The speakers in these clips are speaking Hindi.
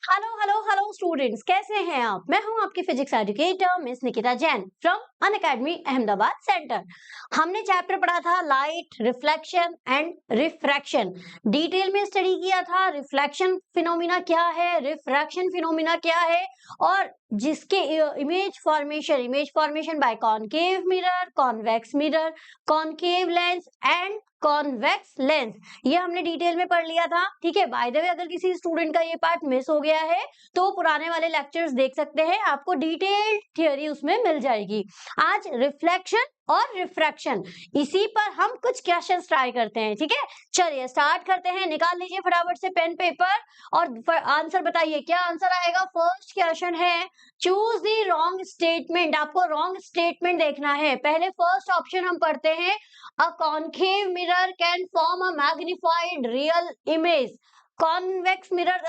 हेलो हेलो हेलो स्टूडेंट्स, कैसे हैं आप? मैं हूं आपकी physics educator miss Nikita Jain from Unacademy Ahmedabad centre. हमने चैप्टर पढ़ा था light, reflection and refraction. Detail में स्टडी किया था रिफ्लेक्शन फिनोमिना क्या है, रिफ्रैक्शन फिनोमिना क्या है, और जिसके image formation by concave mirror, convex mirror, concave lens and convex lens, ये हमने डिटेल में पढ़ लिया था। ठीक है, बाय द वे अगर किसी स्टूडेंट का ये पार्ट मिस हो गया है तो पुराने वाले लेक्चर्स देख सकते हैं, आपको डिटेल्ड थियोरी उसमें मिल जाएगी। आज रिफ्लेक्शन और रिफ्रैक्शन, इसी पर हम कुछ क्वेश्चंस ट्राई करते हैं। ठीक है, चलिए स्टार्ट करते हैं। निकाल लीजिए फटाफट से पेन पेपर और आंसर बताइए। क्या आंसर आएगा? फर्स्ट क्वेश्चन है, चूज द रॉन्ग स्टेटमेंट। आपको रॉन्ग स्टेटमेंट देखना है। पहले फर्स्ट ऑप्शन हम पढ़ते हैं, a concave mirror can form a magnified real image। Convex mirror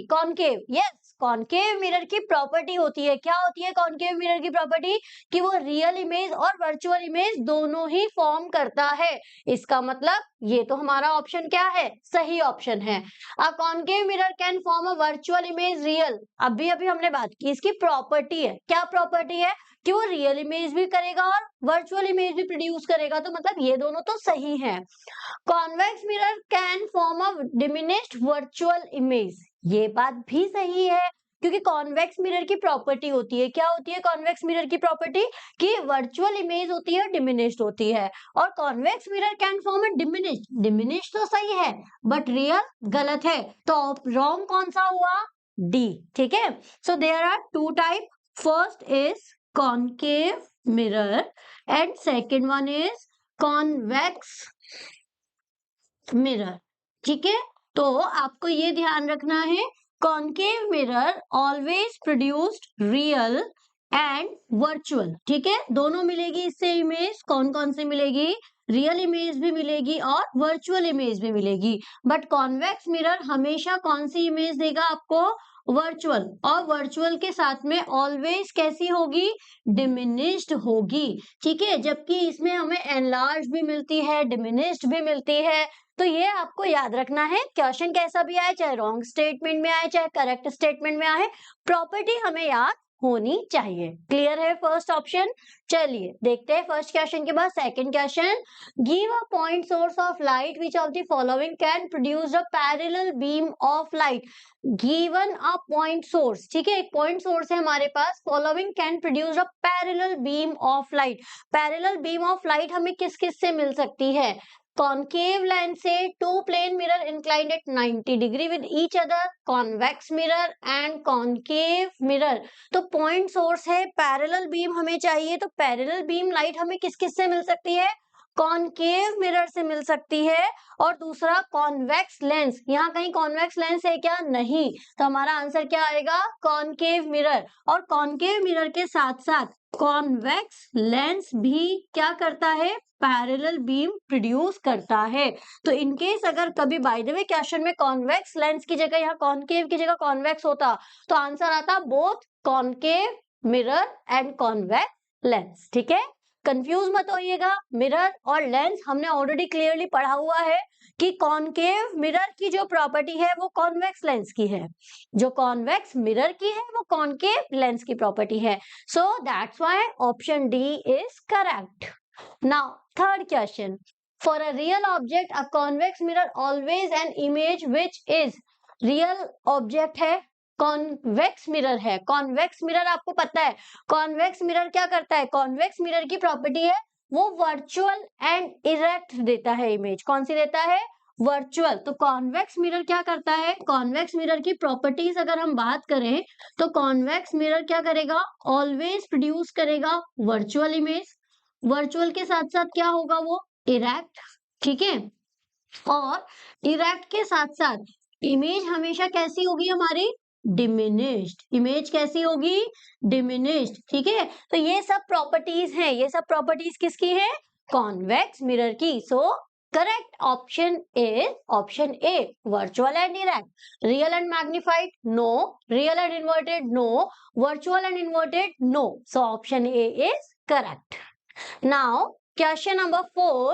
concave, yes, concave mirror की प्रॉपर्टी होती है। क्या होती है कॉनकेव मिरर की प्रॉपर्टी? कि वो रियल इमेज और वर्चुअल इमेज दोनों ही फॉर्म करता है। इसका मतलब ये तो हमारा ऑप्शन क्या है? सही ऑप्शन है। A concave mirror can form a virtual image real, अभी अभी हमने बात की, इसकी प्रॉपर्टी है। क्या प्रॉपर्टी है? कि वो रियल इमेज भी करेगा और वर्चुअल इमेज भी प्रोड्यूस करेगा। तो मतलब ये दोनों तो सही है। Convex mirror can form a diminished virtual image, ये बात भी सही है, क्योंकि कॉन्वेक्स मिरर की प्रॉपर्टी होती है। क्या होती है कॉन्वेक्स मिरर की प्रॉपर्टी? कि वर्चुअल इमेज होती है, डिमिनिश्ड होती है। और convex mirror can form a diminished, diminished तो सही है बट रियल गलत है। तो रॉन्ग कौन सा हुआ? डी। ठीक है, so there are two type. First is concave mirror and second one is convex mirror। ठीक है, तो आपको ये ध्यान रखना है, concave mirror always produced real and virtual. ठीक है, दोनों मिलेगी इससे इमेज। कौन कौन सी मिलेगी? रियल इमेज भी मिलेगी और वर्चुअल इमेज भी मिलेगी। बट कॉन्वेक्स मिरर हमेशा कौन सी इमेज देगा आपको? वर्चुअल। और वर्चुअल के साथ में ऑलवेज कैसी होगी? डिमिनिश्ड होगी। ठीक है, जबकि इसमें हमें एनलार्ज भी मिलती है, डिमिनिश्ड भी मिलती है। तो ये आपको याद रखना है। क्वेश्चन कैसा भी आए, चाहे रॉन्ग स्टेटमेंट में आए चाहे करेक्ट स्टेटमेंट में आए, प्रॉपर्टी हमें याद होनी चाहिए। क्लियर है फर्स्ट ऑप्शन? चलिए देखते हैं फर्स्ट क्वेश्चन के बाद second question. Give a point source of light which of the following can produce a parallel beam of light. Given a point source, ठीक है, एक पॉइंट सोर्स है हमारे पास। Following can produce a parallel beam of light. Parallel beam of light हमें किस किस से मिल सकती है? कॉनकेव लेंस से, two plane mirror inclined at 90 degree with each other, convex mirror and concave mirror. तो पॉइंट सोर्स है, पैरेलल बीम हमें चाहिए, तो पैरेलल बीम लाइट हमें किस किस से मिल सकती है? कॉनकेव मिरर से मिल सकती है। और दूसरा कॉन्वेक्स लेंस, यहाँ कहीं कॉन्वेक्स लेंस है क्या? नहीं। तो हमारा आंसर क्या आएगा? Concave mirror. और कॉनकेव मिरर के साथ साथ कॉन्वेक्स लेंस भी क्या करता है? पैरेलल बीम प्रोड्यूस करता है। तो इनकेस अगर कभी बाय द वे क्वेश्चन में कॉन्वेक्स लेंस की जगह यहाँ कॉनकेव की जगह कॉन्वेक्स होता, तो आंसर आता both concave mirror and convex lens. ठीक है, कंफ्यूज मत होइएगा। मिरर और लेंस हमने ऑलरेडी क्लियरली पढ़ा हुआ है कि कॉनकेव मिरर की जो प्रॉपर्टी है वो कॉन्वेक्स लेंस की है, जो कॉन्वेक्स मिरर की है वो कॉनकेव लेंस की प्रॉपर्टी है। सो that's why option D is correct. Now, third question. For a real object, a convex mirror always an image which is real object है, कॉन्वेक्स मिरर है। कॉन्वेक्स मिरर आपको पता है, कॉन्वेक्स मिरर क्या करता है? कॉन्वेक्स मिरर की प्रॉपर्टी है वो वर्चुअल एंड इरेक्ट देता है इमेज। कौन सी देता है? वर्चुअल। तो कॉन्वेक्स मिरर क्या करता है? कॉन्वेक्स मिरर की प्रॉपर्टीज अगर हम बात करें तो कॉन्वेक्स मिरर क्या करेगा? ऑलवेज प्रोड्यूस करेगा वर्चुअल इमेज। वर्चुअल के साथ साथ क्या होगा? वो इरेक्ट। ठीक है, और इरेक्ट के साथ साथ इमेज हमेशा कैसी होगी हमारी? डिमिनिश्ड। इमेज कैसी होगी? डिमिनिश्ड। ठीक है, तो ये सब प्रॉपर्टीज हैं। ये सब प्रॉपर्टीज किसकी है? कॉन्वेक्स मिरर की। So correct option is option A, virtual and erect. Real and magnified? No. Real and inverted? No. Virtual and inverted? No. So option A is correct. Now, question number 4.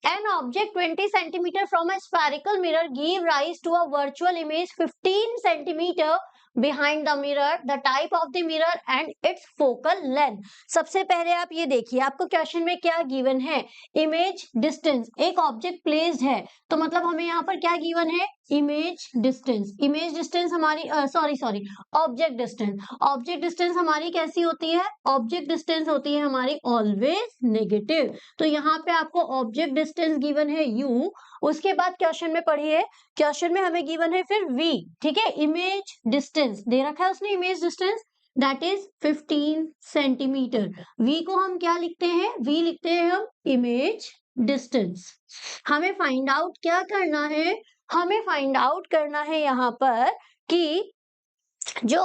An object 20 centimeter from a spherical mirror give rise to a virtual image 15 centimeter behind the mirror, the type of the mirror and its focal length. सबसे पहले आप ये देखिए, आपको क्वेश्चन में क्या गिवन है, इमेज डिस्टेंस, एक ऑब्जेक्ट प्लेस्ड है, तो मतलब हमें यहाँ पर क्या गिवन है, इमेज डिस्टेंस। इमेज डिस्टेंस हमारी sorry object distance, object distance हमारी कैसी होती है, ऑब्जेक्ट डिस्टेंस होती है हमारी ऑलवेज नेगेटिव। तो यहाँ पे आपको ऑब्जेक्ट डिस्टेंस गिवन है u, उसके बाद क्वेश्चन में पढ़िए, क्वेश्चन में हमें गिवन है फिर v, ठीक है, इमेज डिस्टेंस दे रखा है उसने, image distance that is 15 centimetre. v को हम क्या लिखते हैं, v लिखते हैं हम इमेज डिस्टेंस। हमें फाइंड आउट क्या करना है, हमें फाइंड आउट करना है यहाँ पर कि जो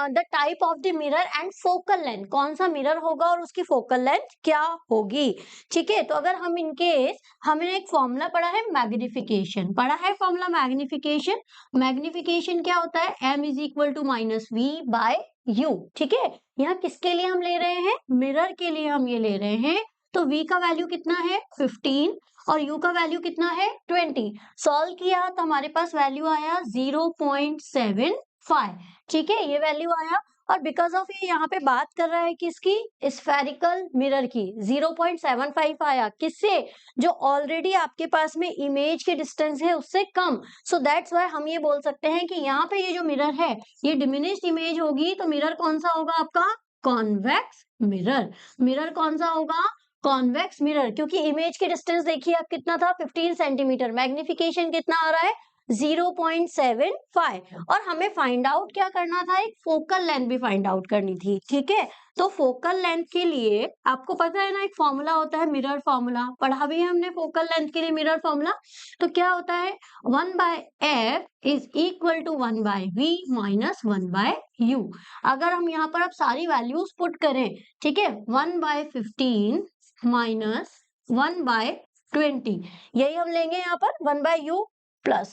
the type of the mirror and focal length, कौन सा मिरर होगा और उसकी फोकल लेंथ क्या होगी। ठीक है, तो अगर हम इनकेस, हमने एक फॉर्मूला पढ़ा है मैग्निफिकेशन, पढ़ा है फॉर्मूला मैग्निफिकेशन। मैग्निफिकेशन क्या होता है, m is equal to minus v by u. ठीक है, यहाँ किसके लिए हम ले रहे हैं, मिरर के लिए हम ये ले रहे हैं। तो v का वैल्यू कितना है 15 और u का वैल्यू कितना है 20। सॉल्व किया तो हमारे पास वैल्यू आया 0.75। ठीक है, ये वैल्यू आया, और बिकॉज ऑफ ये यहाँ पे बात कर रहा है किसकी, स्फेरिकल मिरर की, 0.75 आया, किससे, जो ऑलरेडी आपके पास में इमेज के डिस्टेंस है उससे कम। सो दैट्स व्हाई हम ये बोल सकते हैं कि यहाँ पे ये जो मिरर है ये डिमिनिश्ड इमेज होगी, तो मिरर कौन सा होगा आपका, कॉन्वेक्स मिरर। मिरर कौन सा होगा, कॉन्वेक्स मिरर, क्योंकि इमेज के डिस्टेंस देखिए आप कितना था 15 सेंटीमीटर, मैग्निफिकेशन कितना आ रहा है 0.75, और हमें फाइंड आउट क्या करना था, एक फोकल लेंथ भी फाइंड आउट करनी थी। ठीक है, तो फोकल लेंथ के लिए आपको पता है ना, एक फॉर्मूला होता है मिरर फॉर्मूला, पढ़ा भी है हमने फोकल लेंथ के लिए मिरर फॉर्मूला। तो क्या होता है, 1/f is equal to 1/v minus 1/u। अगर हम यहाँ पर अब सारी वैल्यूज पुट करें, ठीक है, 1/15 माइनस 1/20, यही हम लेंगे यहाँ पर 1/u प्लस,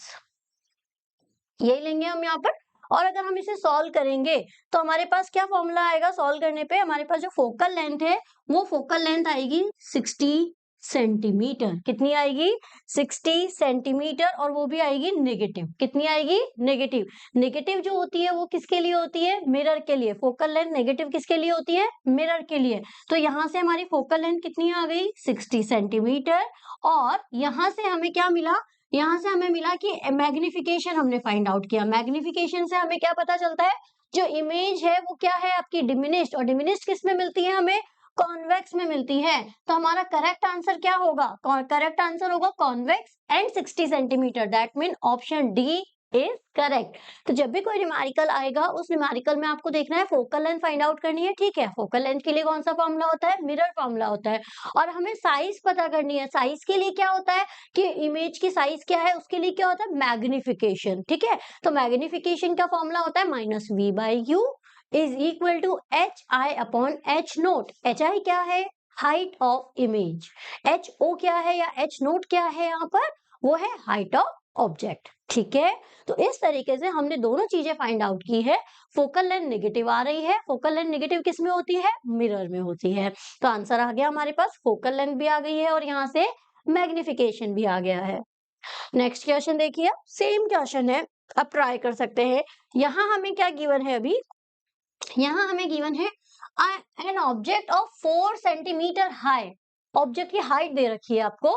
यही लेंगे हम यहाँ पर। और अगर हम इसे सॉल्व करेंगे तो हमारे पास क्या फॉर्मूला आएगा, सॉल्व करने पे हमारे पास जो फोकल लेंथ है वो फोकल लेंथ आएगी 60 सेंटीमीटर। कितनी आएगी, 60 सेंटीमीटर, और वो भी आएगी नेगेटिव। कितनी आएगी, नेगेटिव। नेगेटिव जो होती है वो किसके लिए होती है, मिरर के लिए। फोकल लेंथ नेगेटिव किसके लिए होती है, मिरर के लिए। तो यहाँ से हमारी फोकल लेंथ कितनी आ गई, 60 सेंटीमीटर, और यहाँ से हमें क्या मिला, यहाँ से हमें मिला कि मैग्निफिकेशन हमने फाइंड आउट किया। मैग्निफिकेशन से हमें क्या पता चलता है, जो इमेज है वो क्या है आपकी डिमिनिश्ड, और डिमिनिश्ड किस में मिलती है हमें, कॉन्वेक्स में मिलती है। तो हमारा करेक्ट आंसर क्या होगा, करेक्ट आंसर होगा convex and 60 centimetre, that mean option D is correct. तो जब भी कोई न्यूमेरिकल आएगा उस न्यूमेरिकल में आपको देखना है फोकल लेंथ फाइंड आउट करनी है। ठीक है, फोकल लेंथ के लिए कौन सा फॉर्मूला होता है, मिरर फॉर्मूला होता है। और हमें साइज पता करनी है, साइज के लिए क्या होता है कि इमेज की साइज क्या है, उसके लिए क्या होता है, मैग्निफिकेशन। ठीक है, तो मैग्निफिकेशन का फॉर्मूला होता है minus v by u is equal to h i upon h naught. H i क्या है, height of image, h o क्या है या एच नोट क्या है यहाँ पर, वो है हाइट ऑफ ऑब्जेक्ट। ठीक है, तो इस तरीके से हमने दोनों चीजें फाइंड आउट की है। फोकल लेंथ नेगेटिव आ रही है, फोकल लेंथ नेगेटिव किस में होती है, मिरर में होती है। तो आंसर आ गया हमारे पास, फोकल लेंथ भी आ गई है और यहाँ से मैग्निफिकेशन भी आ गया है। नेक्स्ट क्वेश्चन देखिए, सेम क्वेश्चन है, अब ट्राई कर सकते हैं। यहाँ हमें क्या गिवन है, अभी यहाँ हमें गिवन है an object of 4 centimetre high, object की हाइट दे रखी है आपको,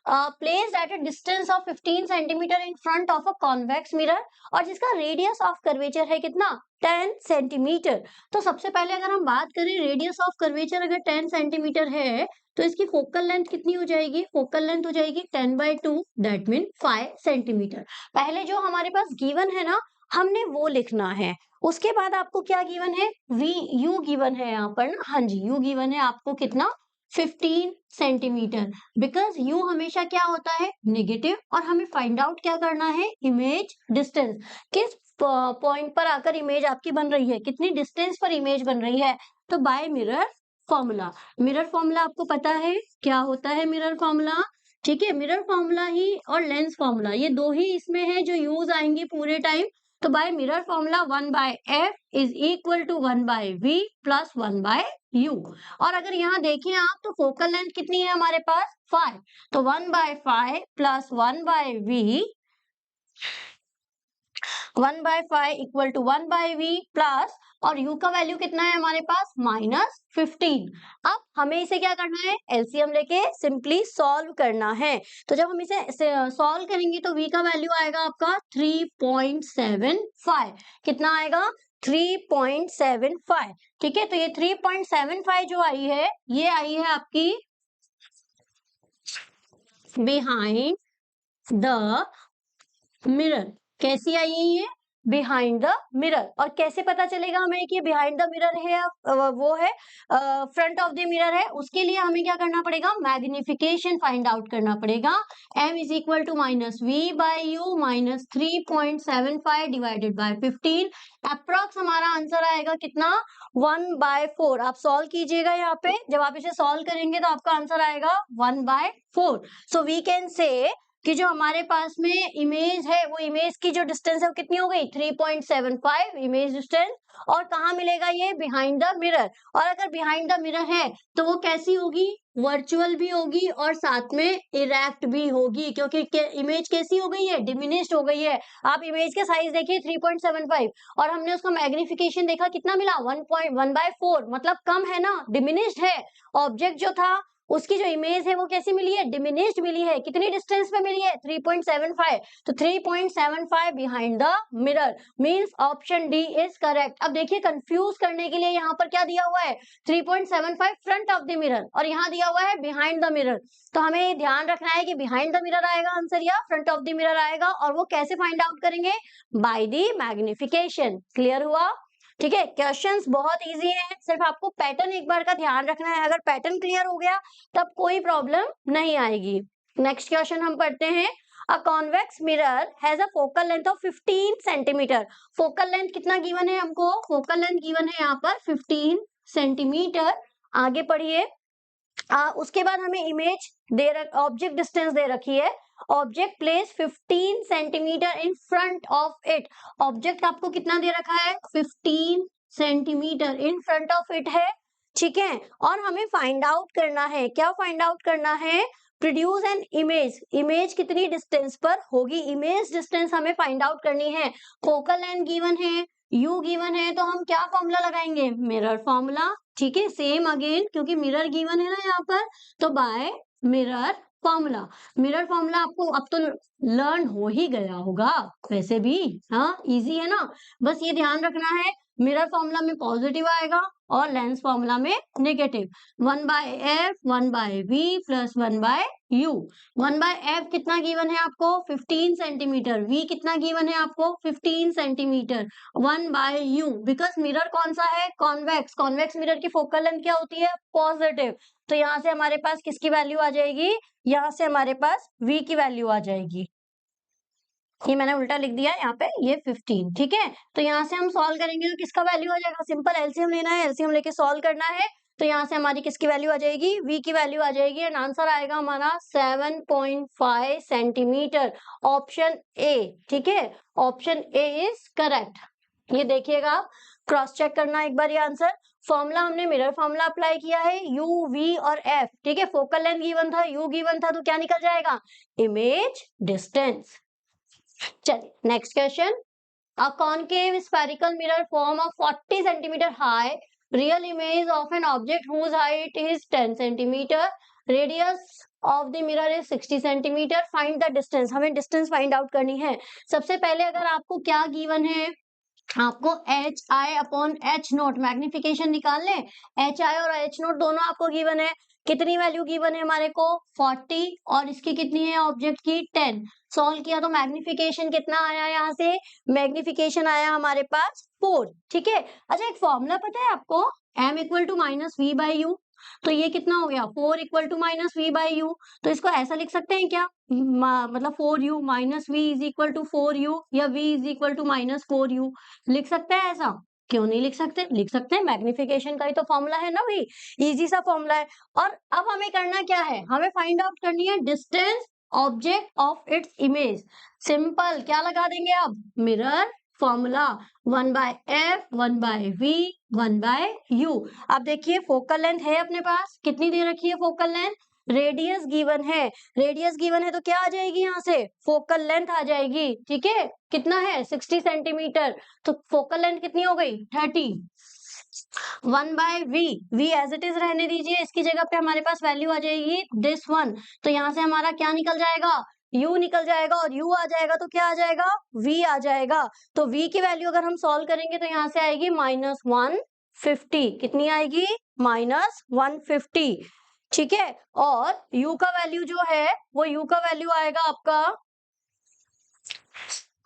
placed at a distance of 15 centimetre in front of a convex mirror, और जिसका रेडियस ऑफ कर्वेचर है कितना, 10 सेंटीमीटर। तो सबसे पहले अगर हम बात करें रेडियस ऑफ कर्वेचर अगर 10 सेंटीमीटर है तो इसकी फोकल लेंथ कितनी हो जाएगी, फोकल लेंथ हो जाएगी 10/2, दैट मीन 5 सेंटीमीटर। पहले जो हमारे पास गिवन है ना, हमने वो लिखना है। उसके बाद आपको क्या गिवन है, वी यू गिवन है यहाँ पर ना, हाँ जी यू गिवन है आपको कितना, 15 सेंटीमीटर, बिकॉज यू हमेशा क्या होता है, नेगेटिव, और हमें फाइंड आउट क्या करना है, इमेज डिस्टेंस, किस पॉइंट पर आकर इमेज आपकी बन रही है, कितनी डिस्टेंस पर इमेज बन रही है। तो by mirror formula, mirror formula आपको पता है क्या होता है मिरर फॉर्मूला। ठीक है, मिरर फॉर्मूला ही और लेंस फॉर्मूला ये दो ही इसमें है जो यूज आएंगे पूरे टाइम। तो by mirror formula 1/f is equal to 1/v plus 1/u। और अगर यहाँ देखें आप तो फोकल लेंथ कितनी है हमारे पास 5, तो 1/5 plus 1/v 1/5 equal to 1/v plus, और u का वैल्यू कितना है हमारे पास, -15। अब हमें इसे क्या करना है, एलसीएम लेके सिंपली सॉल्व करना है। तो जब हम इसे सॉल्व करेंगे तो v का वैल्यू आएगा आपका 3.75। कितना आएगा, 3.75। ठीक है, तो ये 3.75 जो आई है, ये आई है आपकी बिहाइंड द मिरर। कैसी आई है ये, बिहाइंड द मिरर। और कैसे पता चलेगा हमें कि बिहाइंड द मिरर है या वो है फ्रंट ऑफ द मिरर है, उसके लिए हमें क्या करना पड़ेगा, मैग्निफिकेशन फाइंड आउट करना पड़ेगा। m is equal to -v/u -3.75 divided by 15। Approx हमारा आंसर आएगा कितना, 1/4। आप सॉल्व कीजिएगा, यहाँ पे जब आप इसे सॉल्व करेंगे तो आपका आंसर आएगा 1/4। सो वी कैन से कि जो हमारे पास में इमेज है, वो इमेज की जो डिस्टेंस है वो कितनी हो गई, 3.75 इमेज डिस्टेंस। और कहाँ मिलेगा ये, बिहाइंड द मिरर। और अगर बिहाइंड द मिरर है तो वो कैसी होगी, वर्चुअल भी होगी और साथ में इरेक्ट भी होगी, क्योंकि इमेज कैसी हो गई है, डिमिनिश्ड हो गई है। आप इमेज के साइज देखिए 3.75, और हमने उसका मैग्निफिकेशन देखा कितना मिला, 1/4, मतलब कम है ना, डिमिनिश्ड है। ऑब्जेक्ट जो था उसकी जो इमेज है वो कैसी मिली है, डिमिनिश्ड मिली है। कितनी डिस्टेंस पे मिली है, 3.75। तो 3.75 behind the mirror means option D is correct. अब देखिए कंफ्यूज करने के लिए यहाँ पर क्या दिया हुआ है, 3.75 फ्रंट ऑफ द मिरर, और यहाँ दिया हुआ है बिहाइंड द मिरर। तो हमें ध्यान रखना है कि बिहाइंड द मिरर आएगा आंसर या फ्रंट ऑफ द मिरर आएगा, और वो कैसे फाइंड आउट करेंगे, बाय द मैग्निफिकेशन। क्लियर हुआ, ठीक है। क्वेश्चंस बहुत इजी है, सिर्फ आपको पैटर्न एक बार का ध्यान रखना है। अगर पैटर्न क्लियर हो गया तब कोई प्रॉब्लम नहीं आएगी। नेक्स्ट क्वेश्चन हम पढ़ते हैं। अ convex mirror has a focal length of 15 centimetre. Focal length कितना गिवन है हमको, फोकल लेंथ गिवन है यहाँ पर 15 सेंटीमीटर। आगे पढ़िए। उसके बाद हमें इमेज ऑब्जेक्ट डिस्टेंस दे रखी है। Object place 15 centimetre in front of it. Object आपको कितना दे रखा है, 15 centimetre in front of it है, ठीक है। और हमें फाइंड आउट करना है, क्या फाइंड आउट करना है, प्रोड्यूस एन इमेज। इमेज कितनी डिस्टेंस पर होगी, इमेज डिस्टेंस हमें फाइंड आउट करनी है। फोकल लेंथ गिवन है, यू गिवन है, तो हम क्या फॉर्मूला लगाएंगे, मिरर फॉर्मूला। ठीक है, सेम अगेन, क्योंकि मिरर गिवन है ना यहाँ पर, तो by mirror formula. Mirror formula आपको अब तो लर्न हो ही गया होगा वैसे भी, हाँ इजी है ना। बस ये ध्यान रखना है, मिरर फॉर्मूला में पॉजिटिव आएगा और लेंस फॉर्मूला में negative. 1/f 1/v plus 1/u। 1/f कितना गिवन है आपको, 15 सेंटीमीटर। v कितना गिवन है आपको, 15 सेंटीमीटर। 1/u, बिकॉज मिरर कौन सा है, कॉन्वेक्स। कॉन्वेक्स मिरर की फोकल लेंथ क्या होती है, पॉजिटिव। तो यहाँ से हमारे पास किसकी वैल्यू आ जाएगी, यहाँ से हमारे पास v की वैल्यू आ जाएगी। ये मैंने उल्टा लिख दिया यहाँ पे, ये 15, ठीक है। तो यहाँ से हम सॉल्व करेंगे तो किसका वैल्यू आ जाएगा, सिंपल एलसीएम लेना है, एलसीएम लेके सॉल्व करना है। तो यहाँ से हमारी किसकी वैल्यू आ जाएगी, v की वैल्यू आ जाएगी, एंड आंसर आएगा हमारा 7.5 सेंटीमीटर, ऑप्शन ए। ठीक है, ऑप्शन ए इज करेक्ट। ये देखिएगा आप, क्रॉस चेक करना एक बार ये आंसर। फॉर्मूला हमने मिरर फॉर्मूला अप्लाई किया है, u v और f, ठीक है। फोकल लेंथ गिवन था, u गिवन था, तो क्या निकल जाएगा, इमेज डिस्टेंस। चलिए next question. A concave spherical mirror form a 40 centimetre high real image of an object whose height is 10 centimetre, radius of the mirror is 60 centimetre, find the distance. हमें डिस्टेंस फाइंड आउट करनी है। सबसे पहले अगर आपको क्या गिवन है, आपको H i upon h note magnification निकाल लें। एच आई और एच नोट दोनों आपको गिवन है। कितनी वैल्यू गिवन है हमारे को, 40, और इसकी कितनी है ऑब्जेक्ट की, 10। सॉल्व किया तो मैग्निफिकेशन कितना आया, यहाँ से मैग्निफिकेशन आया हमारे पास 4, ठीक है। अच्छा एक फॉर्मूला पता है आपको, m इक्वल टू -v/u। तो ये कितना हो गया, 4 इक्वल टू -v/u। तो इसको ऐसा लिख सकते हैं क्या, मतलब 4u -v is equal to 4u, या v is equal to -4u। लिख सकते हैं ऐसा, क्यों नहीं लिख सकते, लिख सकते हैं। मैग्निफिकेशन का ही तो फॉर्मूला है ना भाई, इजी सा फॉर्मूला है। और अब हमें करना क्या है, हमें फाइंड आउट करनी है distance object of its image. Simple, क्या लगा देंगे अब, mirror formula, 1/f 1/v 1/u। अब देखिए फोकल लेंथ है अपने पास, कितनी दे रखी है फोकल लेंथ, रेडियस गिवन है, रेडियस गिवन है तो क्या आ जाएगी यहाँ से, फोकल लेंथ आ जाएगी, ठीक है। कितना है 60 सेंटीमीटर, तो फोकल लेंथ कितनी हो गई 30। 1/v, v as it is रहने दीजिए, इसकी जगह पे हमारे पास वैल्यू आ जाएगी दिस वन, तो यहाँ से हमारा क्या निकल जाएगा, u निकल जाएगा, और u आ जाएगा तो क्या आ जाएगा, v आ जाएगा। तो v की वैल्यू अगर हम सॉल्व करेंगे तो यहाँ से आएगी -150, कितनी आएगी -150, ठीक है। और u का वैल्यू जो है वो u का वैल्यू आएगा आपका,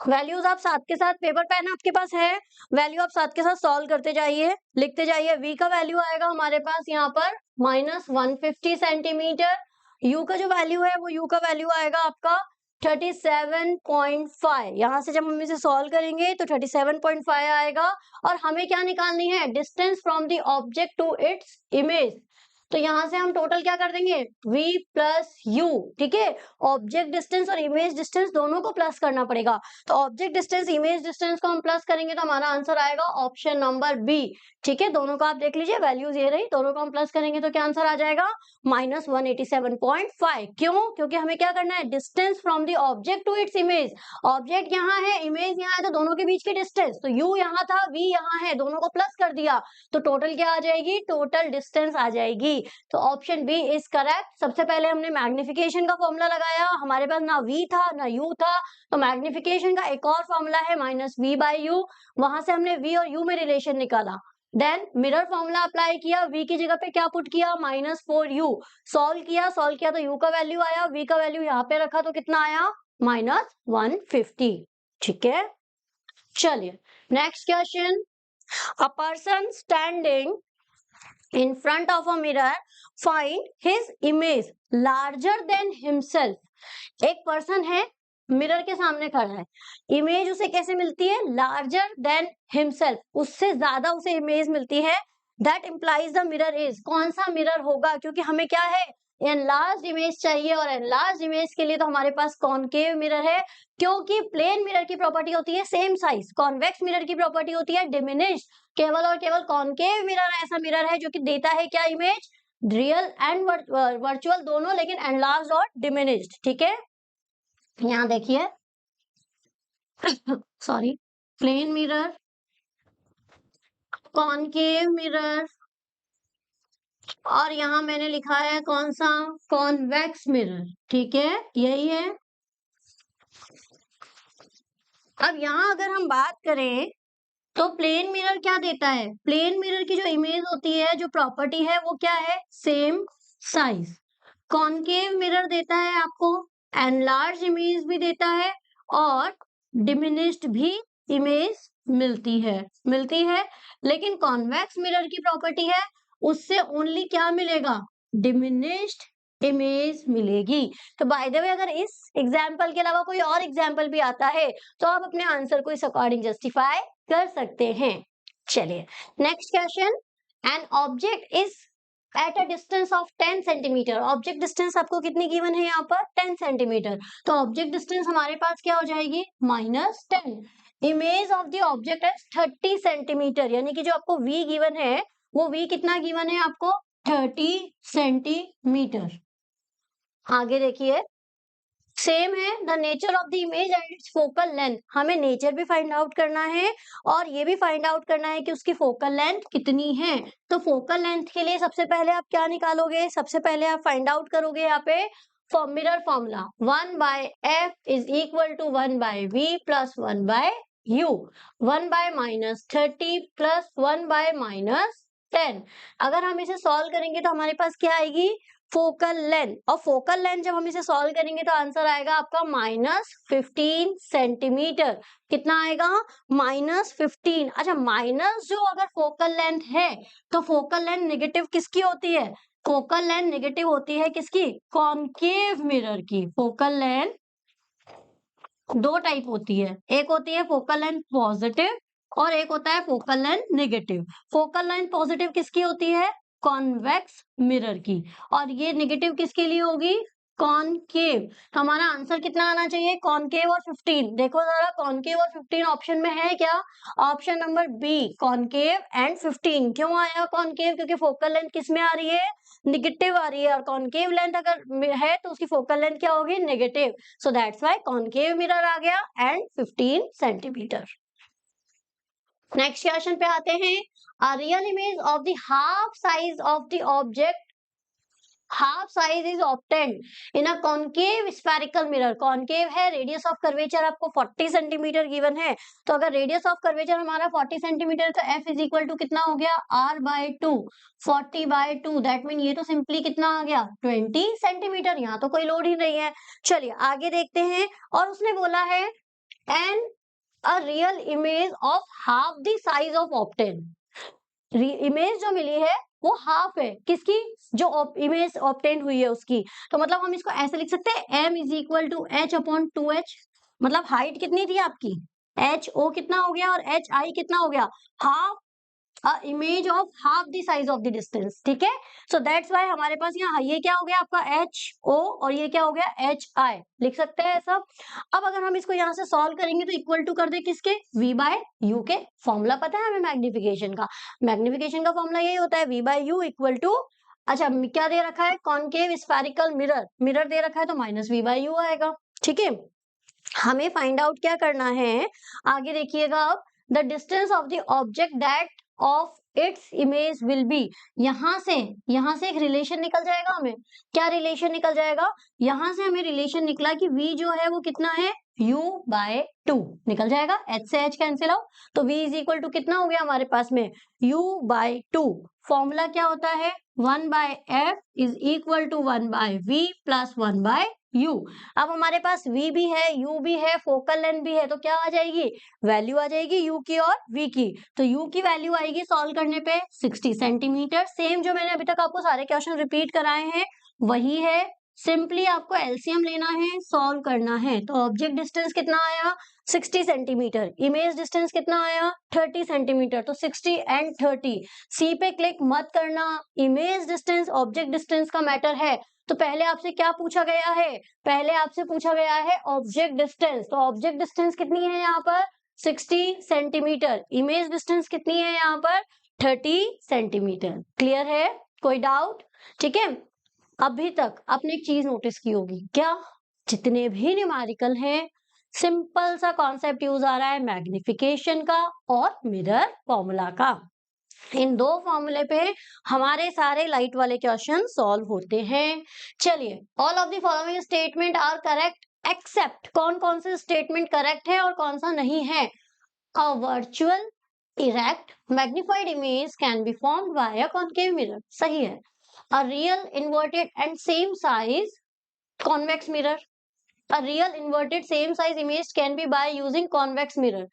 वैल्यूज आप साथ के साथ, पेपर पेन आपके पास है, वैल्यू आप साथ के साथ सॉल्व करते जाइए, लिखते जाइए। v का वैल्यू आएगा हमारे पास यहाँ पर -150 सेंटीमीटर, u का जो वैल्यू है वो u का वैल्यू आएगा आपका 37.5। यहाँ से जब हम इसे सॉल्व करेंगे तो 37.5 आएगा, और हमें क्या निकालनी है, distance from the object to its image. तो यहाँ से हम टोटल क्या कर देंगे, v प्लस u, ठीक है। ऑब्जेक्ट डिस्टेंस और इमेज डिस्टेंस दोनों को प्लस करना पड़ेगा, तो ऑब्जेक्ट डिस्टेंस इमेज डिस्टेंस को हम प्लस करेंगे तो हमारा आंसर आएगा ऑप्शन नंबर बी, ठीक है। दोनों को आप देख लीजिए, वैल्यूज ये रही, दोनों को हम प्लस करेंगे तो क्या आंसर आ जाएगा -187.5। क्यों, क्योंकि हमें क्या करना है, distance from the object to its image. Object यहाँ है, इमेज यहाँ है, तो दोनों के बीच की डिस्टेंस, तो u यहाँ था, v यहाँ है, दोनों को प्लस कर दिया तो टोटल क्या आ जाएगी, टोटल डिस्टेंस आ जाएगी। तो ऑप्शन बी इज करेक्ट। सबसे पहले हमने मैग्निफिकेशन का फॉर्मूला लगाया, हमारे पास ना v था ना u था, तो मैग्निफिकेशन का एक और फॉर्मूला है -v/u, वहां से हमने v और u में रिलेशन निकाला। देन मिरर फॉर्मूला अप्लाई किया, v की जगह पे क्या पुट किया, -4u, सॉल्व किया तो u का वैल्यू आया, v का वैल्यू यहाँ पे रखा तो कितना आया -150, ठीक है। चलिए next question, a person standing in front of a mirror find his image larger than himself। एक पर्सन है, मिरर के सामने खड़ा है, इमेज उसे कैसे मिलती है, लार्जर देन हिमसेल्फ, उससे ज्यादा उसे इमेज मिलती है। That implies the mirror is, कौन सा मिरर होगा, क्योंकि हमें क्या है, एनलार्ज इमेज चाहिए, और एनलार्ज इमेज के लिए तो हमारे पास कॉनकेव मिरर है, क्योंकि प्लेन मिरर की प्रॉपर्टी होती है सेम साइज, कॉन्वेक्स मिरर की प्रॉपर्टी होती है डिमिनिश्ड। केवल और केवल कॉनकेव मिरर ऐसा मिरर है जो कि देता है क्या, इमेज रियल एंड वर्चुअल दोनों, लेकिन एनलार्ज और डिमिनिश्ड, ठीक है। यहाँ देखिए sorry, plane mirror, concave mirror, और यहाँ मैंने लिखा है कौन सा, कॉन्वेक्स मिरर, ठीक है, यही है। अब यहाँ अगर हम बात करें तो प्लेन मिरर क्या देता है, प्लेन मिरर की जो इमेज होती है, जो प्रॉपर्टी है वो क्या है, सेम साइज। कॉनकेव मिरर देता है आपको एनलार्ज इमेज भी देता है, और डिमिनिश्ड भी इमेज मिलती है, लेकिन कॉन्वेक्स मिरर की प्रॉपर्टी है, उससे ओनली क्या मिलेगा, डिमिनिश्ड इमेज मिलेगी। तो बाय द वे अगर इस एग्जाम्पल के अलावा कोई और एग्जाम्पल भी आता है तो आप अपने आंसर को इस अकॉर्डिंग जस्टिफाई कर सकते हैं। चलिए next question, N object is at a distance of 10 centimetre. Object distance आपको कितनी गिवन है यहाँ पर, 10 सेंटीमीटर, तो ऑब्जेक्ट डिस्टेंस हमारे पास क्या हो जाएगी, -10। इमेज ऑफ द ऑब्जेक्ट है 30 सेंटीमीटर, यानी कि जो आपको v गिवन है वो v कितना गिवन है आपको, 30 सेंटीमीटर। आगे देखिए, सेम है, the nature of the image and it's focal length, हमें नेचर भी फाइंड आउट करना है और ये भी फाइंड आउट करना है कि उसकी फोकल लेंथ कितनी है। तो फोकल लेंथ के लिए सबसे पहले आप क्या निकालोगे, सबसे पहले आप फाइंड आउट करोगे यहाँ पे mirror formula, 1/f is equal to 1/v plus 1/u, 1/-30 plus 1/-10। अगर हम इसे सॉल्व करेंगे तो हमारे पास क्या आएगी, फोकल लेंथ, और फोकल लेंथ जब हम इसे सॉल्व करेंगे तो आंसर आएगा आपका -15 सेंटीमीटर। कितना आएगा, -15। अच्छा, माइनस जो अगर फोकल लेंथ है तो फोकल लेंथ नेगेटिव किसकी होती है, फोकल लेंथ नेगेटिव होती है किसकी, कॉनकेव मिरर की। फोकल लेंथ दो टाइप होती है, एक होती है फोकल लेंथ पॉजिटिव और एक होता है focal length negative. Focal length positive किसकी होती है, कॉन्वेक्स मिरर की, और ये नेगेटिव किसके लिए होगी, कॉनकेव, हमारा आंसर कितना आना चाहिए, कॉनकेव और 15। देखो जरा कॉनकेव और 15 ऑप्शन में है क्या, option number B concave and 15। क्यों आया कॉनकेव, क्योंकि फोकल लेंथ किस में आ रही है, निगेटिव आ रही है, और कॉनकेव लेंथ अगर है तो उसकी फोकल लेंथ क्या होगी, negative. So that's why concave mirror आ गया एंड 15 सेंटीमीटर। नेक्स्ट क्वेश्चन पे आते हैं, a real image of the half size of the object, half size is obtained in a concave spherical mirror. Concave है, रेडियस ऑफ कर्वेचर आपको 40 सेंटीमीटर गिवन है, तो अगर रेडियस ऑफ कर्वेचर हमारा 40 सेंटीमीटर तो f इज इक्वल टू कितना हो गया, r/2, 40/2, दैट मीन ये तो सिंपली कितना आ गया, 20 सेंटीमीटर। यहाँ तो कोई लोड ही नहीं है। चलिए आगे देखते हैं, और उसने बोला है an a real image of half the size of obtain, image जो मिली है वो हाफ है किसकी, जो इमेज ऑब्टेन हुई है उसकी। तो मतलब हम इसको ऐसे लिख सकते हैं, m is equal to h/2h, मतलब हाइट कितनी थी आपकी, ho कितना हो गया और hi कितना हो गया, half image of half the size of the distance. ठीक है, सो दैट्स व्हाई हमारे पास यहाँ ये क्या हो गया आपका ho और ये क्या हो गया hi, लिख सकते हैं सब। अब अगर हम इसको यहाँ से सॉल्व करेंगे तो इक्वल टू कर दे किसके, v/u के। फॉर्मूला पता है हमें मैग्निफिकेशन का, मैग्निफिकेशन का फॉर्मूला यही होता है v/u इक्वल टू, अच्छा क्या दे रखा है, कॉनकेव स्फेरिकल मिरर, मिरर दे रखा है तो माइनस v/u आएगा। ठीक है, हमें फाइंड आउट क्या करना है, आगे देखिएगा अब, the distance of the object that of its image will be, यहां से एक रिलेशन निकल जाएगा हमें, क्या रिलेशन निकल जाएगा, यहां से हमें रिलेशन निकला कि v जो है वो कितना है, u/2 निकल जाएगा, h से h कैंसिल आउट, तो v इज इक्वल टू कितना हो गया हमारे पास में, u/2। फॉर्मूला क्या होता है, 1/f is equal to 1/v plus 1/u। अब हमारे पास v भी है, u भी है, फोकल लेंथ भी है, तो क्या आ जाएगी, वैल्यू आ जाएगी u की और v की। तो u की वैल्यू आएगी सॉल्व करने पे 60 सेंटीमीटर। सेम जो मैंने अभी तक आपको सारे क्वेश्चन रिपीट कराए हैं वही है, सिंपली आपको एलसीएम लेना है, सॉल्व करना है। तो ऑब्जेक्ट डिस्टेंस कितना आया, 60 सेंटीमीटर, इमेज डिस्टेंस कितना आया, 30 सेंटीमीटर, तो 60 एंड 30। सी पे क्लिक मत करना, इमेज डिस्टेंस ऑब्जेक्ट डिस्टेंस का मैटर है। तो पहले आपसे क्या पूछा गया है, पहले आपसे पूछा गया है ऑब्जेक्ट डिस्टेंस, तो ऑब्जेक्ट डिस्टेंस कितनी है यहाँ पर, 60 सेंटीमीटर, इमेज डिस्टेंस कितनी है यहाँ पर, 30 सेंटीमीटर। क्लियर है, कोई डाउट, ठीक है। अभी तक आपने एक चीज नोटिस की होगी, क्या, जितने भी न्यूमेरिकल हैं सिंपल सा कॉन्सेप्ट यूज आ रहा है मैग्निफिकेशन का और मिरर फॉर्मूला का। इन दो फॉर्मूले पे हमारे सारे लाइट वाले क्वेश्चन सॉल्व होते हैं। चलिए, all of the following statement are correct except, कौन कौन से स्टेटमेंट करेक्ट है और कौन सा नहीं है। A virtual erect magnified image can be formed by a concave mirror, सही है। A real inverted and same size convex mirror, a real inverted same size image can be by using convex mirror.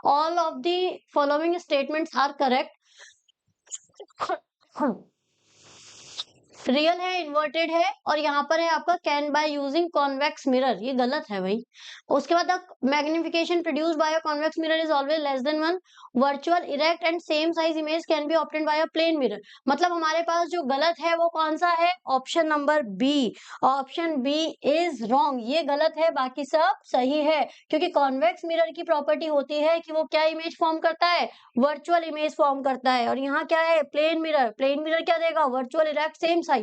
All of the following statements are correct. Real है, इन्वर्टेड है, और यहाँ पर है आपका can by using convex mirror, ये गलत है भाई। उसके बाद magnification produce by a convex mirror is always less than 1। Virtual erect and same size image can be obtained by a plane mirror, मतलब हमारे पास जो गलत है वो कौन सा है, option number B, option B is wrong, ये गलत है, बाकी सब सही है। क्योंकि कॉन्वेक्स मिरर की प्रॉपर्टी होती है कि वो क्या इमेज फॉर्म करता है, वर्चुअल इमेज फॉर्म करता है, और यहाँ क्या है, प्लेन मिरर, प्लेन मिरर क्या देगा, वर्चुअल इरेक्ट सेम साइज।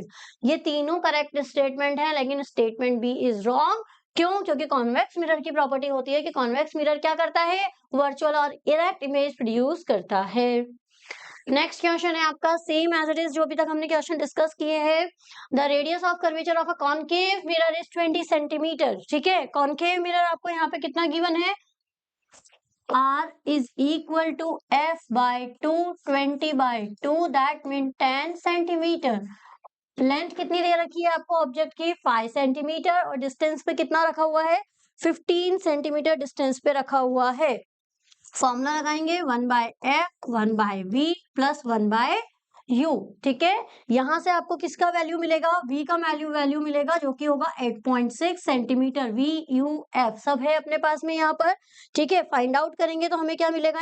ये तीनों करेक्ट स्टेटमेंट है, लेकिन स्टेटमेंट बी इज रॉन्ग। क्यों, क्योंकि कॉन्वेक्स मिरर की प्रॉपर्टी होती है कि कॉन्वेक्स मिरर क्या करता है, वर्चुअल और इरेक्ट इमेज प्रोड्यूस करता है। नेक्स्ट क्वेश्चन है आपका सेम एज इट इज जो अभी तक हमने क्वेश्चन डिस्कस किए हैं। The radius of curvature of a concave mirror is 20 centimetre, ठीक है। कॉनकेव मिरर आपको यहाँ पे कितना गिवन है, R is equal to f/2, 20/2, that means 10 centimetre. Length कितनी दे रखी है आपको ऑब्जेक्ट की, 5 सेंटीमीटर, और डिस्टेंस पे कितना रखा हुआ है, 15 सेंटीमीटर डिस्टेंस पे रखा हुआ है। फॉर्मूला लगाएंगे 1/f 1/v प्लस 1/u, ठीक है। यहां से आपको किसका वैल्यू मिलेगा, v का वैल्यू मिलेगा, जो कि होगा 8.6 सेंटीमीटर। v u f सब है अपने पास में यहाँ पर, ठीक है। फाइंड आउट करेंगे तो हमें क्या मिलेगा,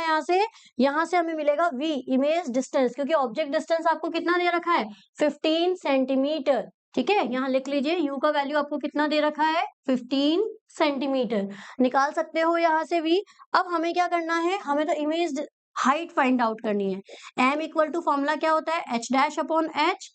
यहाँ से हमें मिलेगा v इमेज डिस्टेंस, क्योंकि ऑब्जेक्ट डिस्टेंस आपको कितना दे रखा है, 15 सेंटीमीटर। ठीक है, यहाँ लिख लीजिए u का वैल्यू आपको कितना दे रखा है 15 सेंटीमीटर, निकाल सकते हो यहाँ से भी। अब हमें क्या करना है, हमें तो इमेज हाइट फाइंड आउट करनी है। m इक्वल टू फॉर्मूला क्या होता है, h dash upon h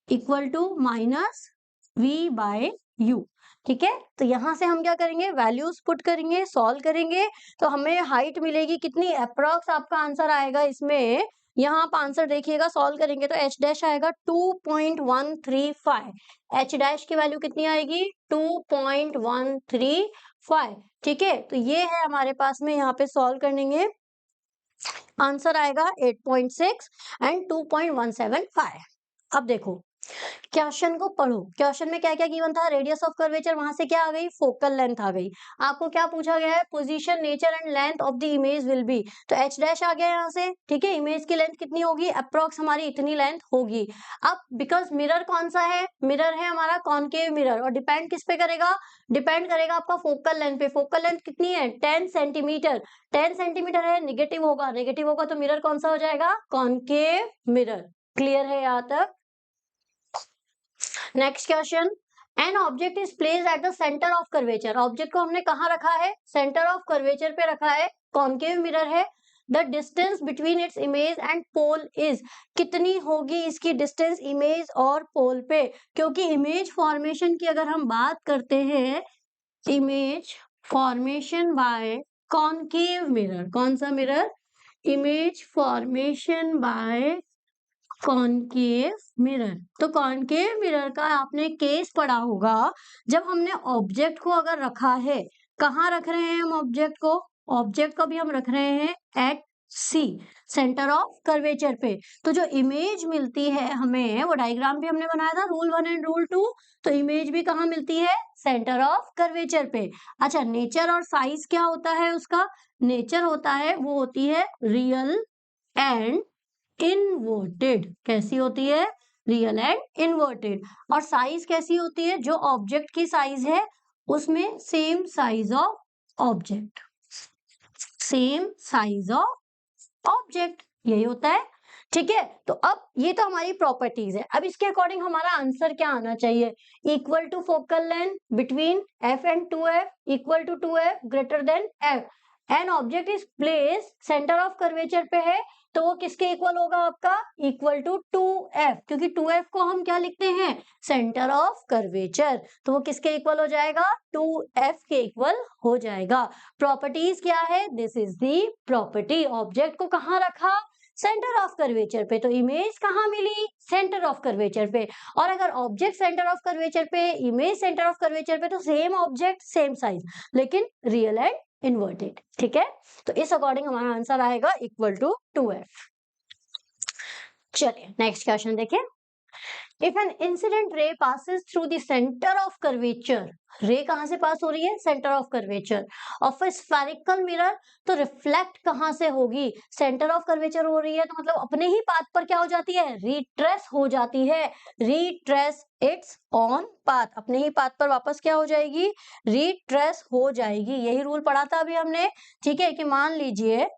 equal to minus v by u। ठीक है, तो यहां से हम क्या करेंगे, वैल्यूज पुट करेंगे, सॉल्व करेंगे, तो हमें हाइट मिलेगी कितनी, अप्रॉक्स आपका आंसर आएगा इसमें, यहाँ आप आंसर देखिएगा, सॉल्व करेंगे तो h डैश आएगा 2.135, h डैश की वैल्यू कितनी आएगी 2.135। ठीक है, तो ये है हमारे पास में, यहाँ पे सॉल्व करेंगे, आंसर आएगा 8.6 एंड 2.175। अब देखो क्वेश्चन को पढ़ो, क्वेश्चन में क्या क्या गिवन था, रेडियस ऑफ कर्वेचर, वहां से क्या आ गई, फोकल लेंथ आ गई। आपको क्या पूछा गया है, position, nature and length of the image will be, तो h डैश आ गया यहाँ से। ठीक है, इमेज की लेंथ कितनी होगी, अप्रॉक्स हमारी इतनी लेंथ होगी। अब बिकॉज मिरर कौन सा है, मिरर है हमारा कॉनकेव मिरर, और डिपेंड किस पे करेगा, डिपेंड करेगा आपका फोकल लेंथ पे। फोकल लेंथ कितनी है 10 सेंटीमीटर, 10 सेंटीमीटर है, नेगेटिव होगा, नेगेटिव होगा तो मिरर कौन सा हो जाएगा, कॉनकेव मिरर। क्लियर है यहाँ तक। Next question, N object is placed at the centre of curvature, object को हमने कहाँ रखा है, सेंटर ऑफ कर्वेचर पे रखा है, कॉनकेव मिरर है। The distance between its image and pole is, कितनी होगी इसकी डिस्टेंस इमेज और पोल पे, क्योंकि इमेज फॉर्मेशन की अगर हम बात करते हैं, image formation by concave mirror, कौन सा mirror, image formation by concave mirror. तो कॉनकेव मिरर का आपने केस पढ़ा होगा, जब हमने ऑब्जेक्ट को अगर रखा है, कहाँ रख रहे हैं हम ऑब्जेक्ट को, ऑब्जेक्ट को भी हम रख रहे हैं at C, centre of curvature पे, तो जो इमेज मिलती है हमें, वो डायग्राम भी हमने बनाया था रूल 1 एंड रूल 2, तो इमेज भी कहाँ मिलती है, सेंटर ऑफ कर्वेचर पे। अच्छा, नेचर और साइज क्या होता है उसका, नेचर होता है, वो होती है रियल एंड इनवर्टेड, कैसी होती है, रियल एंड इनवर्टेड। और साइज कैसी होती है, जो ऑब्जेक्ट की साइज है उसमें same size of object, same size of object, यही होता है। ठीक है, तो अब ये तो हमारी प्रॉपर्टीज है। अब इसके अकॉर्डिंग हमारा आंसर क्या आना चाहिए, equal to focal length between f and 2f equal to 2f greater than f, an object is place centre of curvature पे है, तो वो किसके इक्वल होगा आपका, इक्वल टू 2f, क्योंकि 2f को हम क्या लिखते हैं, सेंटर ऑफ कर्वेचर, तो वो किसके इक्वल हो जाएगा, 2f के इक्वल हो जाएगा। प्रॉपर्टीज क्या है, this is the property, object को कहाँ रखा, सेंटर ऑफ कर्वेचर पे, तो इमेज कहाँ मिली, सेंटर ऑफ कर्वेचर पे। और अगर ऑब्जेक्ट सेंटर ऑफ कर्वेचर पे, इमेज सेंटर ऑफ कर्वेचर पे, तो सेम ऑब्जेक्ट सेम साइज, लेकिन रियल एंड इन्वर्टेड। ठीक है, तो इस अकॉर्डिंग हमारा आंसर आएगा इक्वल टू 2f। चलिए नेक्स्ट क्वेश्चन देखिए, if an incident ray passes through the centre of curvature, ray कहां से पास हो रही है, centre of curvature of a spherical mirror, तो रिफ्लेक्ट कहां से होगी, सेंटर ऑफ कर्वेचर हो रही है, तो मतलब अपने ही पाथ पर क्या हो जाती है, रिट्रेस हो जाती है, रिट्रेस इट्स ऑन पाथ, अपने ही पाथ पर वापस क्या हो जाएगी, रिट्रेस हो जाएगी। यही रूल पढ़ा था अभी हमने। ठीक है, कि मान लीजिए,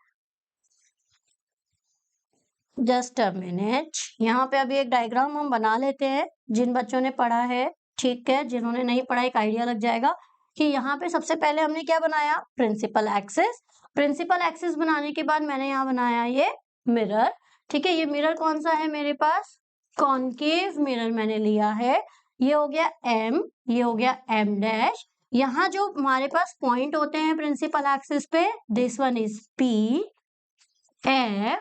जस्ट अ मिनट, यहाँ पे अभी एक डायग्राम हम बना लेते हैं, जिन बच्चों ने पढ़ा है, ठीक है, जिन्होंने नहीं पढ़ा एक आइडिया लग जाएगा कि यहाँ पे सबसे पहले हमने क्या बनाया, प्रिंसिपल एक्सिस, प्रिंसिपल एक्सिस बनाने के बाद मैंने यहाँ बनाया ये मिरर। ठीक है, ये मिरर कौन सा है मेरे पास, कॉनकेव मिरर मैंने लिया है, ये हो गया m, ये हो गया m डैश, यहाँ जो हमारे पास पॉइंट होते हैं प्रिंसिपल एक्सिस पे, this one is p, f,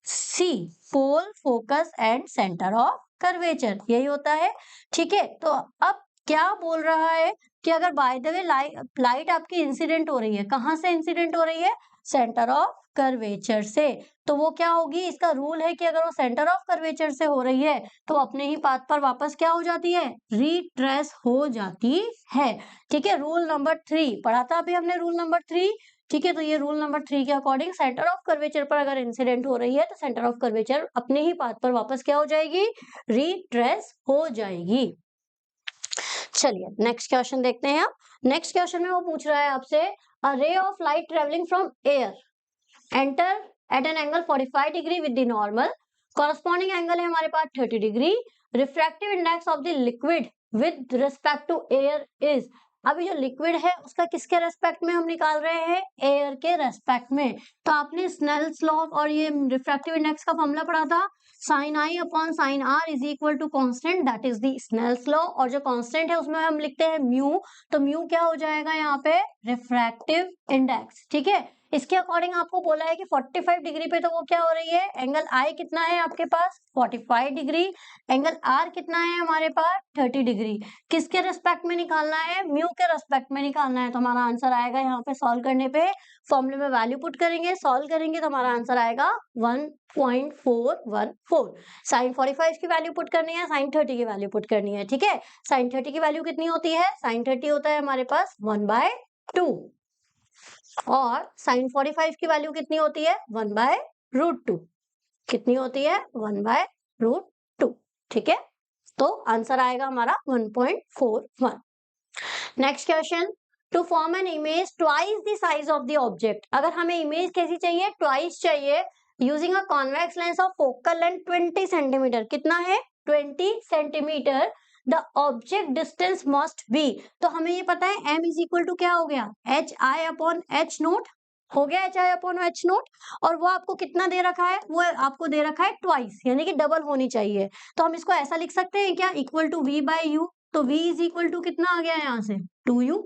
C, pole, focus and centre of curvature, यही होता है। ठीक है, तो अब क्या बोल रहा है कि अगर बाय द वे लाइट आपकी इंसिडेंट हो रही है, कहां से इंसिडेंट हो रही है, सेंटर ऑफ कर्वेचर से, तो वो क्या होगी, इसका रूल है कि अगर वो सेंटर ऑफ कर्वेचर से हो रही है, तो अपने ही पाथ पर वापस क्या हो जाती है, रिट्रेस हो जाती है। ठीक है, रूल नंबर 3 पढ़ा था अभी हमने, रूल नंबर 3। ठीक है, तो ये रूल नंबर 3 के अकॉर्डिंग सेंटर ऑफ कर्वेचर पर अगर इंसिडेंट हो रही है, तो सेंटर ऑफ कर्वेचर अपने ही पाथ पर वापस क्या हो जाएगी, रिट्रेस हो जाएगी। चलिए नेक्स्ट क्वेश्चन देखते हैं। आप नेक्स्ट क्वेश्चन में वो पूछ रहा है आपसे, a ray of light travelling from air enter at an angle 45 degree with the normal, corresponding angle है हमारे पास 30 degree, refractive index of the liquid with respect to air is, अभी जो लिक्विड है उसका किसके रेस्पेक्ट में हम निकाल रहे हैं, एयर के रेस्पेक्ट में। तो आपने स्नेल्स लॉ और ये रिफ्रैक्टिव इंडेक्स का फॉर्मूला पढ़ा था, sine i upon sine r is equal to constant, that is the Snell's law. और जो कांस्टेंट है उसमें हम लिखते हैं म्यू, तो म्यू क्या हो जाएगा यहाँ पे, रिफ्रैक्टिव इंडेक्स। ठीक है, इसके अकॉर्डिंग आपको बोला है कि 45 डिग्री पे तो वो क्या हो रही है, एंगल आई कितना है आपके पास 45 डिग्री, एंगल आर कितना है हमारे पास 30 डिग्री। किसके रिस्पेक्ट में निकालना है, म्यू के रिस्पेक्ट में निकालना है। तो हमारा आंसर आएगा यहाँ पे सॉल्व करने पे, फॉर्मूले में वैल्यू पुट करेंगे, सॉल्व करेंगे तो हमारा आंसर आएगा 1.414। साइन 45 की वैल्यू पुट करनी है, साइन 30 की वैल्यू पुट करनी है। ठीक है, साइन 30 की वैल्यू कितनी होती है, साइन 30 होता है हमारे पास 1/2, और साइन 45 की वैल्यू कितनी होती है 1/√2, कितनी होती है 1/√2। ठीक है, तो आंसर आएगा हमारा 1.41। Next question, to form an image twice the size of the object, अगर हमें इमेज कैसी चाहिए, ट्वाइस चाहिए, using a convex lens of focal length 20 centimetre, कितना है 20 centimetre, the object distance must be, तो हमें ये पता है m इज इक्वल टू क्या हो गया, H i upon h note, हो गया H i upon h note, और वो आपको कितना दे रखा है, वो आपको दे रखा है ट्वाइस, यानी कि डबल होनी चाहिए। तो हम इसको ऐसा लिख सकते हैं क्या, equal to v by u, तो v इज इक्वल टू कितना आ गया यहाँ से 2u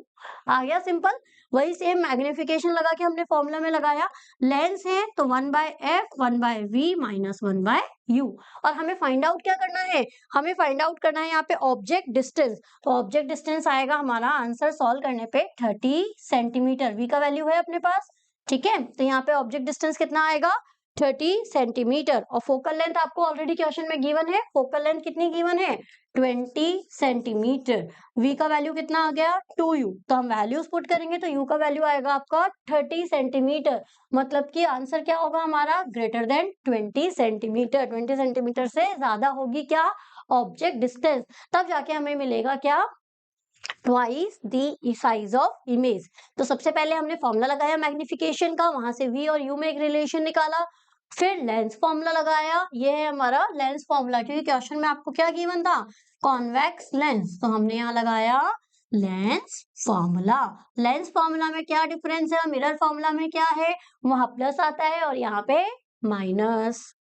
आ गया, सिंपल। वही सेम मैग्निफिकेशन लगा के हमने फॉर्मूला में लगाया, लेंस है तो 1/f 1/v माइनस 1/u, और हमें फाइंड आउट क्या करना है, हमें फाइंड आउट करना है यहाँ पे ऑब्जेक्ट डिस्टेंस। तो ऑब्जेक्ट डिस्टेंस आएगा हमारा आंसर सॉल्व करने पे 30 सेंटीमीटर, v का वैल्यू है अपने पास। ठीक है, तो यहाँ पे ऑब्जेक्ट डिस्टेंस कितना आएगा 30 सेंटीमीटर, और फोकल लेंथ आपको ऑलरेडी क्वेश्चन में गिवन है, फोकल लेंथ कितनी गिवन है 20 सेंटीमीटर, v का वैल्यू कितना आ गया 2u, तो हम वैल्यूज पुट करेंगे तो u का वैल्यू आएगा आपका 30 सेंटीमीटर, मतलब कि आंसर क्या होगा हमारा ग्रेटर देन 20 सेंटीमीटर, 20 सेंटीमीटर से ज्यादा होगी क्या ऑब्जेक्ट डिस्टेंस, तब जाके हमें मिलेगा क्या twice the size of image. तो सबसे पहले हमने फॉर्मूला लगाया मैग्निफिकेशन का, वहां से v और u में एक रिलेशन निकाला, फिर लेंस फॉर्मूला लगाया, ये है हमारा लेंस फॉर्मूला, क्योंकि क्वेश्चन में आपको क्या गिवन था कॉन्वेक्स लेंस, तो हमने यहाँ लगाया लेंस फॉर्मूला। लेंस फॉर्मूला में क्या डिफरेंस है, मिरर फॉर्मूला में क्या है, वहां प्लस आता है और यहाँ पे माइनस।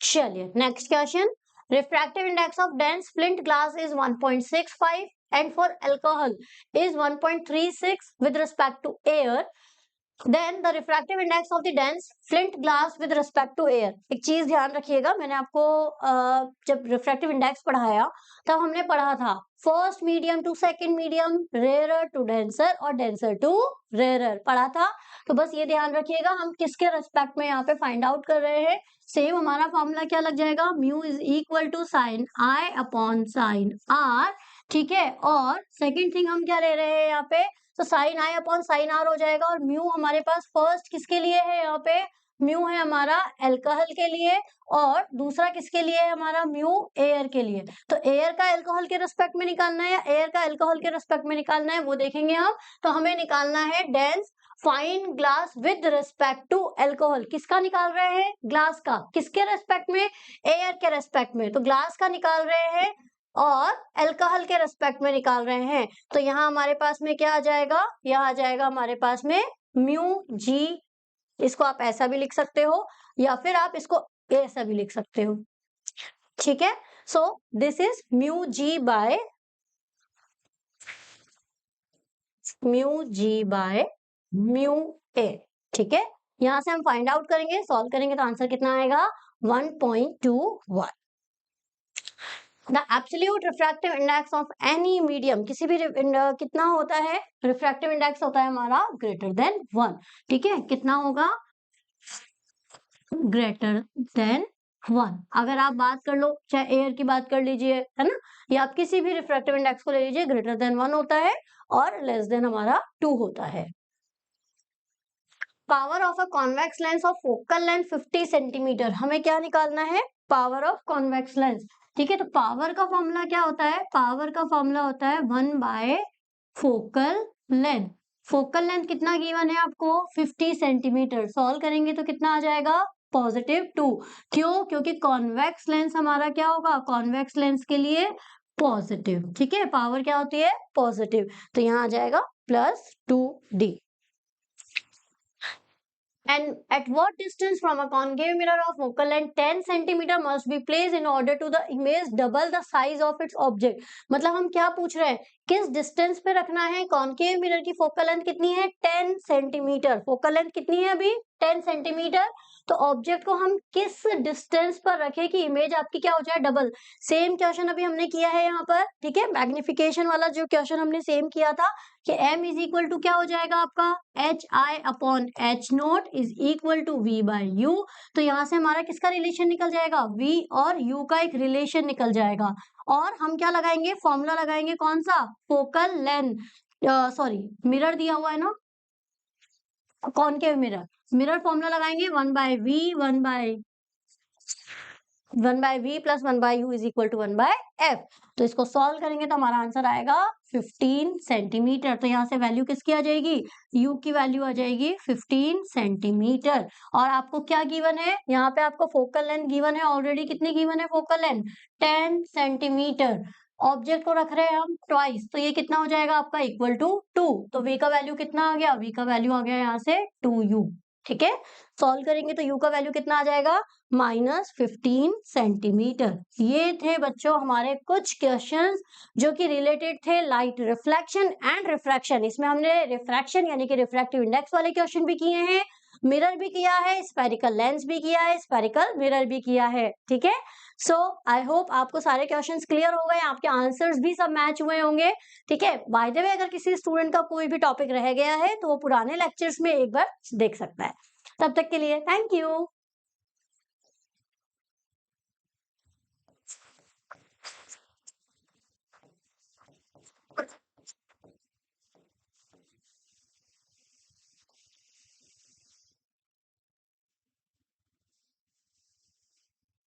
चलिए next question, refractive index of dense flint glass is 1.65 and for alcohol is 1.36 with respect to air, then the refractive index of the dense flint glass with respect to air। एक चीज ध्यान रखिएगा, मैंने आपको जब रिफ्रैक्टिव इंडेक्स पढ़ाया तब हमने पढ़ा था first medium to second medium, rarer to denser और डेंसर टू रेयरर पढ़ा था। तो बस ये ध्यान रखिएगा हम किसके रेस्पेक्ट में यहाँ पे फाइंड आउट कर रहे हैं। सेम हमारा फॉर्मूला क्या लग जाएगा, mu is equal to sine i upon sine r. ठीक है, और सेकंड थिंग हम क्या ले रहे हैं यहाँ पे, तो sine i upon sine r हो जाएगा, और म्यू हमारे पास फर्स्ट किसके लिए है, यहाँ पे म्यू है हमारा एल्कोहल के लिए, और दूसरा किसके लिए है हमारा म्यू एयर के लिए। तो एयर का एल्कोहल के रिस्पेक्ट में निकालना है या एयर का एल्कोहल के रिस्पेक्ट में निकालना है वो देखेंगे हम। तो हमें निकालना है dense fine glass with respect to alcohol, किसका निकाल रहे हैं, ग्लास का, किसके रेस्पेक्ट में, एयर के रेस्पेक्ट में, तो ग्लास का निकाल रहे हैं और अल्कोहल के रेस्पेक्ट में निकाल रहे हैं। तो यहाँ हमारे पास में क्या आ जाएगा, यहाँ आ जाएगा हमारे पास में म्यू जी, इसको आप ऐसा भी लिख सकते हो या फिर आप इसको ऐसा भी लिख सकते हो। ठीक है, so this is mu G by mu A. ठीक है, यहां से हम फाइंड आउट करेंगे, सॉल्व करेंगे तो आंसर कितना आएगा 1.21। The absolute refractive index of any medium, किसी भी कितना होता है रिफ्रैक्टिव इंडेक्स होता है हमारा ग्रेटर देन 1। ठीक है, कितना होगा ग्रेटर देन 1। अगर आप बात कर लो चाहे एयर की बात कर लीजिए है ना, या आप किसी भी रिफ्रैक्टिव इंडेक्स को ले लीजिए, ग्रेटर देन 1 होता है और लेस देन हमारा 2 होता है। Power of a convex lens of focal length 50 centimetre, हमें क्या निकालना है पावर ऑफ कॉन्वेक्स लेंस। ठीक है, तो पावर का फॉर्मूला क्या होता है, पावर का फॉर्मूला होता है 1 bye focal length. Focal length कितना गिवन है आपको 50 सेंटीमीटर, सॉल्व करेंगे तो कितना आ जाएगा +2। क्यों? क्योंकि कॉन्वेक्स लेंस हमारा क्या होगा? कॉन्वेक्स लेंस के लिए पॉजिटिव। ठीक है, पावर क्या होती है? पॉजिटिव। तो यहाँ आ जाएगा +2d। And at what distance from a concave mirror of focal length 10 centimeter must be placed in order to the image double the size of its object? मतलब हम क्या पूछ रहे हैं? किस डिस्टेंस पे रखना है? कॉन्केव मिरर की फोकल लेंथ कितनी है? 10 सेंटीमीटर। फोकल लेंथ कितनी है अभी? 10 सेंटीमीटर। तो ऑब्जेक्ट को हम किस डिस्टेंस पर रखें कि इमेज आपकी क्या हो जाए? डबल। सेम क्वेश्चन अभी हमने किया है यहाँ पर। ठीक है, मैग्निफिकेशन वाला जो क्वेश्चन हमने सेम किया था कि m इज इक्वल टू क्या हो जाएगा आपका? HI/H0 is equal to V/U। तो यहाँ से हमारा किसका रिलेशन निकल जाएगा? V और U का एक रिलेशन निकल जाएगा। और हम क्या लगाएंगे? फॉर्मूला लगाएंगे, कौन सा? फोकल लेंथ, सॉरी मिरर दिया हुआ है ना, कॉनकेव मिरर, मिरर फॉर्मूला लगाएंगे 1/V, 1/V plus 1/U is equal to 1/F। तो इसको सॉल्व करेंगे तो हमारा आंसर आएगा 15 सेंटीमीटर। तो यहाँ से वैल्यू किसकी आ जाएगी? U की वैल्यू आ जाएगी 15 सेंटीमीटर। और आपको क्या गिवन है? यहाँ पे आपको फोकल लेंथ गिवन है ऑलरेडी। कितनी गिवन है फोकल लेंथ? 10 सेंटीमीटर। ऑब्जेक्ट को रख रहे हैं हम ट्वाइस, तो ये कितना हो जाएगा आपका? Equal to 2। तो V का वैल्यू कितना आ गया? V का वैल्यू आ गया यहाँ से 2U। ठीक है, सॉल्व करेंगे तो U का वैल्यू कितना आ जाएगा? -15 सेंटीमीटर। ये थे बच्चों हमारे कुछ क्वेश्चंस जो कि रिलेटेड थे लाइट रिफ्लेक्शन एंड रिफ्रैक्शन। इसमें हमने रिफ्रैक्शन यानी कि रिफ्रैक्टिव इंडेक्स वाले क्वेश्चन भी किए हैं, मिरर भी किया है, स्फेरिकल लेंस भी किया है, स्फेरिकल मिरर भी किया है। ठीक है, सो आई होप आपको सारे क्वेश्चंस क्लियर हो गए, आपके आंसर्स भी सब मैच हुए होंगे। ठीक है, बाय द वे अगर किसी स्टूडेंट का कोई भी टॉपिक रह गया है तो वो पुराने लेक्चर्स में एक बार देख सकता है। तब तक के लिए थैंक यू।